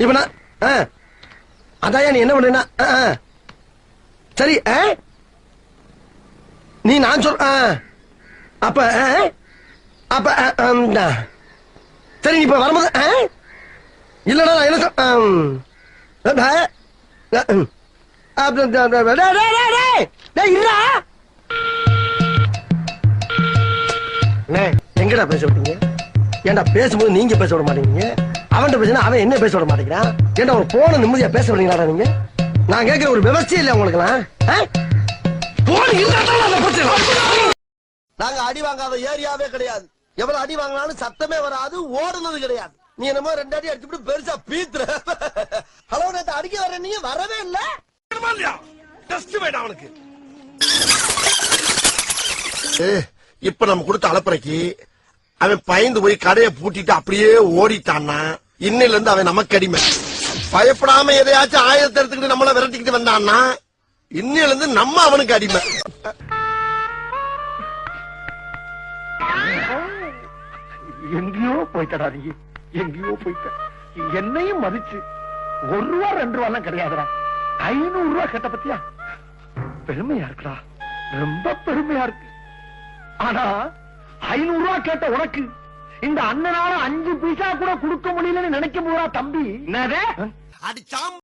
இப்ப நான் அதான் நீ என்ன பண்றா சரி நீ நான் சொல் அப்ப அப்ப சரி நீ இப்ப வரும்போது இல்லடா நான் என்ன எங்கடா பேச விட்டீங்க? ஏன்டா பேசும்போது நீங்க பேச விட மாட்டீங்க, அவன்கிட்ட பேசினா அவன் என்ன பேச விட மாட்டேங்கிறான். ஏன்டா ஒரு போன நிம்மதியா பேச விடுறீங்களா நீங்க? நான் கேட்கிற ஒரு விவசாயம் இல்ல உங்களுக்குலாம். நாங்க அடி வாங்காத ஏரியாவே கிடையாது. எவ்வளவு அடி வாங்கினாலும் சத்தமே வராது, ஓடுனது கிடையாது. நீ என்னமோ 2 அடி அடிச்சுட்டு பெருசா பீத்துற. ஹலோ நேத்து அடிக்க வர நீங்க வரவே இல்ல. அவனுக்கு இப்ப நம்ம கொடுத்த அலப்பறைக்கு அவன் பயந்து போய் கடையை பூட்டிட்டு அப்படியே ஓடிட்டான்னா இன்னையில இருந்து அவன் நமக்கு அடிமை. பயப்படாம எதையாச்சும் ஆயிரத்தி எடுத்துக்கிட்டு நம்மள விரட்டிக்கிட்டு வந்தான்னா இன்னையில இருந்து நம்ம அவனுக்கு அடிமை. எங்கேயோ போயிட்டடா நீ, எங்கேயோ போயிட்ட. என்னையும் மதிச்சு 1 ரூபா 2 ரூபா கிடையாதுடா, 500 ரூபா கேட்ட பத்தியா? பெருமையா இருக்குடா, ரொம்ப பெருமையா இருக்கு. ஆனா 500 ரூபா கேட்ட உனக்கு இந்த அண்ணனால 5 பைசா கூட கொடுக்க முடியலன்னு நினைக்கும் போதா தம்பி? அடிச்சாம்